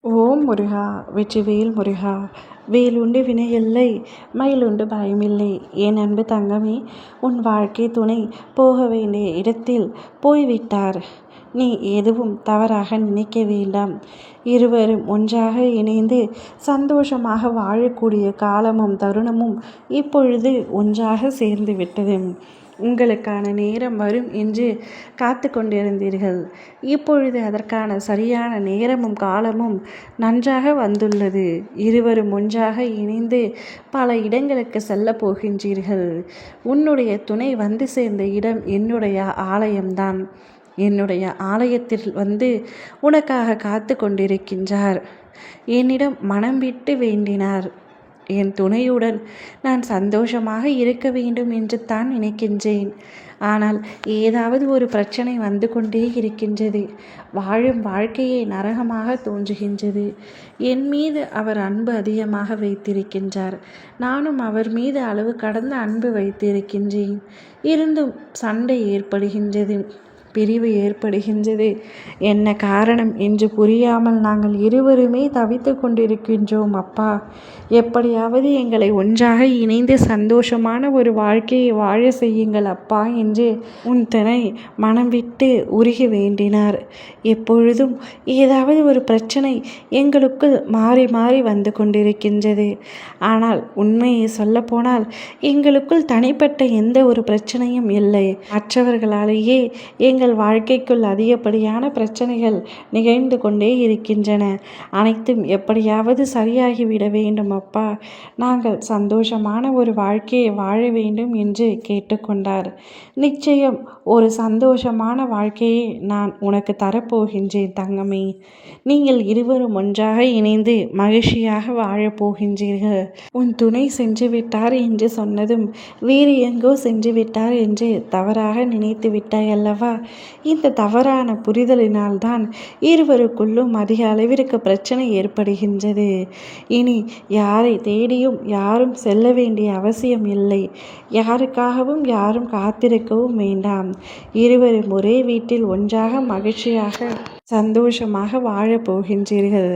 ஓம் முருகா வெற்றிவேல் முருகா. வேலுண்டு வினையில்லை, மயிலுண்டு பயமில்லை. என் அன்பு தங்கமே, உன் வாழ்க்கை துணை போக வேண்டிய இடத்தில் போய்விட்டார். நீ எதுவும் தவறாக நினைக்க வேண்டாம். இருவரும் ஒன்றாக இணைந்து சந்தோஷமாக வாழக்கூடிய காலமும் தருணமும் இப்பொழுது ஒன்றாக சேர்ந்து விட்டது. உங்களுக்கான நேரம் வரும் என்று காத்து கொண்டிருந்தீர்கள். இப்பொழுது அதற்கான சரியான நேரமும் காலமும் நன்றாக வந்துள்ளது. இருவரும் ஒன்றாக இணைந்து பல இடங்களுக்கு செல்ல போகின்றீர்கள். உன்னுடைய துணை வந்து சேர்ந்த இடம் என்னுடைய ஆலயம்தான். என்னுடைய ஆலயத்தில் வந்து உனக்காக காத்து கொண்டிருக்கின்றார். என்னிடம் மனம் விட்டு வேண்டினார். என் துணையுடன் நான் சந்தோஷமாக இருக்க வேண்டும் என்று தான் நினைக்கின்றேன். ஆனால் ஏதாவது ஒரு பிரச்சனை வந்து கொண்டே இருக்கின்றது. வாழும் வாழ்க்கையை நரகமாக தோன்றுகின்றது. என் மீது அவர் அன்பு அதிகமாக வைத்திருக்கின்றார். நானும் அவர் மீது அளவு கடந்த அன்பு வைத்திருக்கின்றேன். இருந்தும் சண்டை ஏற்படுகின்றது, பிரிவு ஏற்படுகின்றது. என்ன காரணம் என்று புரியாமல் நாங்கள் இருவருமே தவித்து கொண்டிருக்கின்றோம். அப்பா, எப்படியாவது எங்களை ஒன்றாக இணைந்து சந்தோஷமான ஒரு வாழ்க்கையை வாழ செய்யுங்கள் அப்பா என்று உன் துணை மனம் விட்டு உருகி வேண்டினார். எப்பொழுதும் ஏதாவது ஒரு பிரச்சனை எங்களுக்குள் மாறி மாறி வந்து கொண்டிருக்கின்றது. ஆனால் உண்மையை சொல்லப்போனால் எங்களுக்குள் தனிப்பட்ட எந்த ஒரு பிரச்சனையும் இல்லை. மற்றவர்களாலேயே எங்கள் வாழ்க்கைக்குள் அதிகப்படியான பிரச்சனைகள் நிகழ்ந்து கொண்டே இருக்கின்றன. அனைத்தும் எப்படியாவது சரியாகிவிட வேண்டும் அப்பா. நாங்கள் சந்தோஷமான ஒரு வாழ்க்கையை வாழ வேண்டும் என்று கேட்டுக்கொண்டார். நிச்சயம் ஒரு சந்தோஷமான வாழ்க்கையை நான் உனக்கு தரப்போகின்றேன் தங்கமே. நீங்கள் இருவரும் ஒன்றாக இணைந்து மகிழ்ச்சியாக வாழப் போகின்றீர்கள். உன் துணை சென்று விட்டார் என்று சொன்னதும் வேறு எங்கோ சென்று விட்டார் என்று தவறாக நினைத்து விட்டாய் அல்லவா? இந்த தவறான புரிதலினால்தான் இருவருக்குள்ளும் அதிக அளவிற்கு பிரச்சனை ஏற்படுகின்றது. இனி யாரை தேடியும் யாரும் செல்ல வேண்டிய அவசியம் இல்லை. யாருக்காகவும் யாரும் காத்திருக்கவும் வேண்டாம். இருவரும் ஒரே வீட்டில் ஒன்றாக மகிழ்ச்சியாக சந்தோஷமாக வாழப் போகின்றீர்கள்.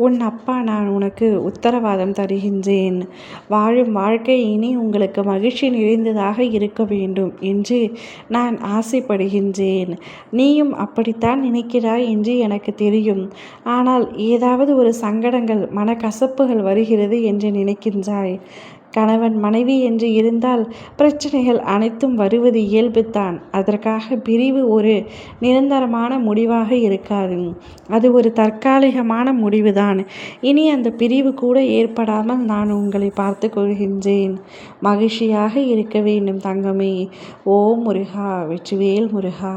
உன் அப்பா நான் உனக்கு உத்தரவாதம் தருகின்றேன். வாழும் வாழ்க்கை இனி உங்களுக்கு மகிழ்ச்சி நிறைந்ததாக இருக்க வேண்டும் என்று நான் ஆசைப்படுகின்றேன். நீயும் அப்படித்தான் நினைக்கிறாய் என்று எனக்கு தெரியும். ஆனால் ஏதாவது ஒரு சங்கடங்கள், மனக்கசப்புகள் வருகிறது என்று நினைக்கின்றாய். கணவன் மனைவி என்று இருந்தால் பிரச்சனைகள் அனைத்தும் வருவது இயல்புத்தான். அதற்காக பிரிவு ஒரு நிரந்தரமான முடிவாக இருக்காது. அது ஒரு தற்காலிகமான முடிவுதான். இனி அந்த பிரிவு கூட ஏற்படாமல் நான் உங்களை பார்த்து கொள்கின்றேன். மகிழ்ச்சியாக இருக்க வேண்டும் தங்கமே. ஓம் முருகா வெற்றிவேல் முருகா.